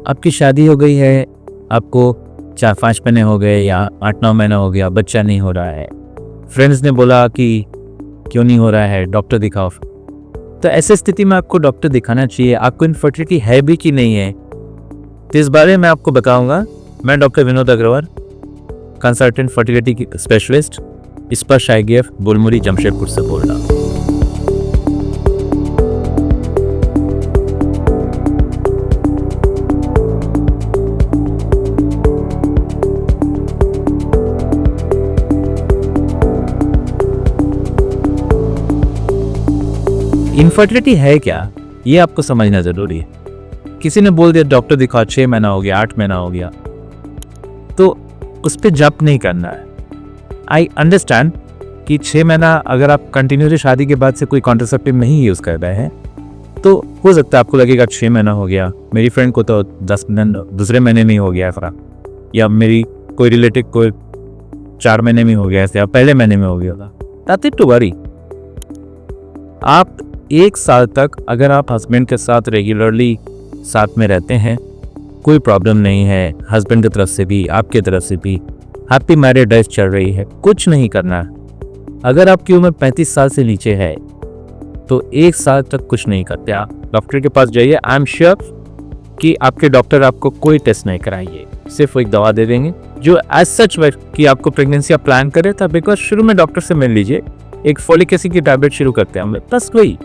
आपकी शादी हो गई है, आपको 4-5 महीने हो गए या 8-9 महीना हो गया, बच्चा नहीं हो रहा है, फ्रेंड्स ने बोला कि क्यों नहीं हो रहा है, डॉक्टर दिखाओ। तो ऐसे स्थिति में आपको डॉक्टर दिखाना चाहिए। आपको इनफर्टिलिटी है भी कि नहीं है, तो इस बारे में आपको बताऊंगा। मैं doctor Vinod Agarwal, consultant fertility specialist, Sparsh IVF, Bulmuri, Jamshedpur से बोल रहा हूँ। इनफर्टिलिटी है क्या, ये आपको समझना जरूरी है। किसी ने बोल दिया डॉक्टर दिखाओ, 6 महीना हो गया, 8 महीना हो गया, तो उस पर जंप नहीं करना है। आई अंडरस्टैंड कि 6 महीना अगर आप कंटिन्यूसली शादी के बाद से कोई कॉन्ट्रासेप्टिव नहीं यूज कर रहे हैं तो हो सकता है आपको लगेगा 6 महीना हो गया, मेरी फ्रेंड को तो 10 दूसरे महीने में ही हो गया है, या मेरी कोई रिलेटिव को 4 महीने में हो गया ऐसे, या पहले महीने में हो गया था। Nothing to worry. आप 1 साल तक अगर आप हस्बैंड के साथ रेगुलरली साथ में रहते हैं, कोई प्रॉब्लम नहीं है, हस्बैंड की तरफ से भी आपके तरफ से भी हैप्पी मैरिड लाइफ चल रही है, कुछ नहीं करना है। अगर आपकी उम्र 35 साल से नीचे है तो 1 साल तक कुछ नहीं करते। आप डॉक्टर के पास जाइए, आई एम श्योर कि आपके डॉक्टर आपको कोई टेस्ट नहीं कराएंगे, सिर्फ एक दवा दे देंगे जो एज सच कि आपको प्रेगनेंसी प्लान करे था। बिकॉज शुरू में डॉक्टर से मिल लीजिए, एक फोलिक एसिड की टैबलेट शुरू करते हैं हम, बस वही।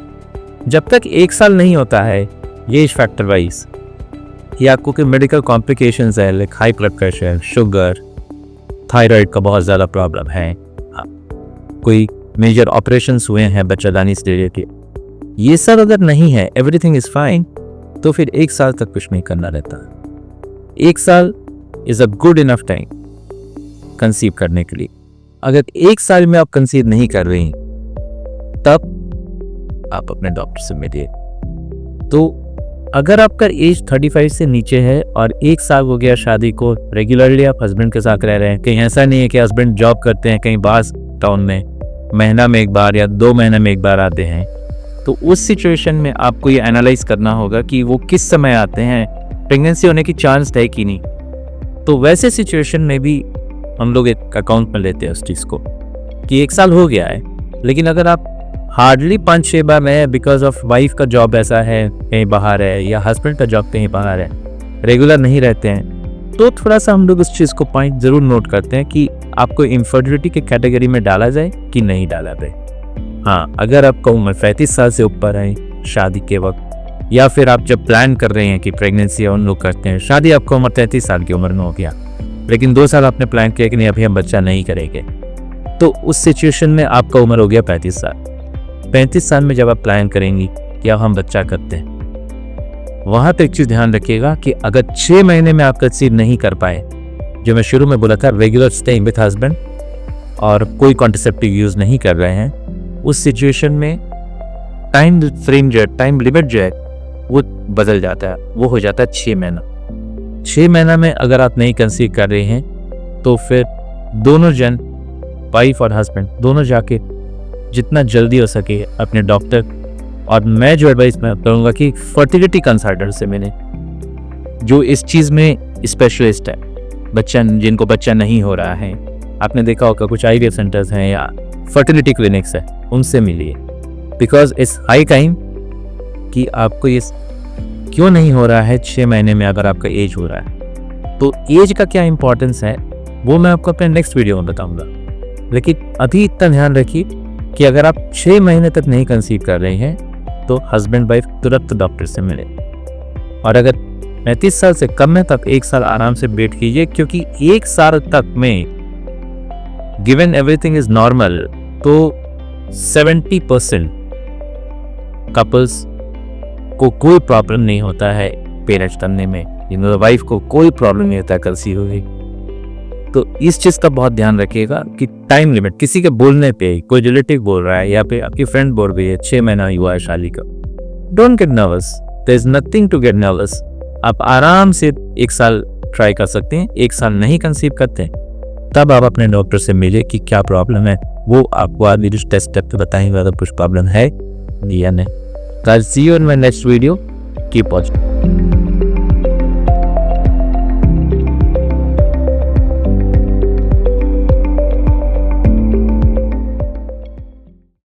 जब तक 1 साल नहीं होता है, ये एज फैक्टर वाइज या आपको कोई मेडिकल कॉम्प्लिकेशंस है, like high blood pressure, sugar, thyroid का बहुत ज़्यादा प्रॉब्लम है, कोई मेजर ऑपरेशंस हुए हैं बच्चादानी से रिलेटेड, ये सब अगर नहीं है, एवरीथिंग इज फाइन, तो फिर 1 साल तक कुछ नहीं करना रहता। 1 साल is a good enough time conceive करने के लिए। अगर 1 साल में आप कंसीव नहीं कर रहे हैं, तब आप अपने डॉक्टर से मिलिए। तो अगर आपका एज 35 से नीचे है और 1 साल हो गया शादी को, रेगुलरली आप हस्बैंड के साथ रह रहे हैं, कहीं ऐसा नहीं है कि हस्बैंड जॉब करते हैं कहीं बाहर टाउन में, महीना में 1 बार या 2 महीने में 1 बार आते हैं, तो उस सिचुएशन में आपको ये एनालाइज करना होगा कि वो किस समय आते हैं, प्रेगनेंसी होने की चांस है कि नहीं। तो वैसे सिचुएशन में भी हम लोग एक अकाउंट में लेते हैं उस चीज़ को कि 1 साल हो गया है, लेकिन अगर आप हार्डली 5-6 बार में, बिकॉज ऑफ वाइफ का जॉब ऐसा है कहीं बाहर है या हस्बैंड का जॉब कहीं बाहर है, रेगुलर नहीं रहते हैं, तो थोड़ा सा हम लोग उस चीज़ को पॉइंट ज़रूर नोट करते हैं कि आपको इनफर्टिलिटी के कैटेगरी में डाला जाए कि नहीं डाला जाए। हाँ, अगर आपका उम्र 35 साल से ऊपर है शादी के वक्त, या फिर आप जब प्लान कर रहे हैं कि प्रेगनेंसी उन लोग करते हैं, शादी आपको उम्र 33 साल की उम्र में हो गया, लेकिन 2 साल आपने प्लान किया कि नहीं अभी हम बच्चा नहीं करेंगे, तो उस सिचुएशन में आपका उम्र हो गया 35 साल। 35 साल में जब आप प्लान करेंगी कि अब हम बच्चा करते हैं, वहाँ पे एक चीज़ ध्यान रखिएगा कि अगर 6 महीने में आप कंसीव नहीं कर पाए, जो मैं शुरू में बोला था, रेगुलर स्टेइंग विद हस्बैंड और कोई कॉन्ट्रासेप्टिव यूज़ नहीं कर रहे हैं, उस सिचुएशन में टाइम फ्रेम जो है, टाइम लिमिट जो है, वो बदल जाता है, वो हो जाता है 6 महीना। 6 महीना में अगर आप नहीं कंसीव कर रहे हैं तो फिर दोनों जन, वाइफ और हस्बैंड, दोनों जाके जितना जल्दी हो सके अपने डॉक्टर, और मैं जो एडवाइस मैं करूँगा कि फर्टिलिटी कंसल्टेंट से मिले जो इस चीज़ में स्पेशलिस्ट है, बच्चा जिनको बच्चा नहीं हो रहा है। आपने देखा होगा कुछ IVF सेंटर्स हैं या फर्टिलिटी क्लिनिक्स है, उनसे मिलिए। बिकॉज इट्स हाई टाइम कि आपको ये क्यों नहीं हो रहा है 6 महीने में अगर आपका एज हो रहा है। तो एज का क्या इंपॉर्टेंस है वो मैं आपको अपने नेक्स्ट वीडियो में बताऊंगा, लेकिन अभी इतना ध्यान रखिए कि अगर आप 6 महीने तक नहीं कंसीव कर रहे हैं तो हस्बैंड वाइफ तुरंत डॉक्टर से मिले, और अगर 35 साल से कम है तब 1 साल आराम से वेट कीजिए, क्योंकि 1 साल तक में गिवन एवरीथिंग इज नॉर्मल तो 70% कपल्स को कोई प्रॉब्लम नहीं होता है पेरेंट्स बनने में, वाइफ को कोई प्रॉब्लम नहीं होता है कंसीव होगी। तो इस चीज़ का बहुत ध्यान रखिएगा कि टाइम लिमिट, किसी के बोलने पे, कोई रिलेटिव बोल रहा है या फिर आपकी फ्रेंड बोल रही है 6 महीना हुआ है शादी का, don't get nervous, there is nothing to get nervous. आप आराम से 1 साल ट्राई कर सकते हैं। 1 साल नहीं कंसीव करते तब आप अपने डॉक्टर से मिले कि क्या प्रॉब्लम है, वो आपको आगे टेस्ट स्टेप पे बताएंगे अगर कुछ प्रॉब्लम है या नहीं। See you in my next video, keep watching.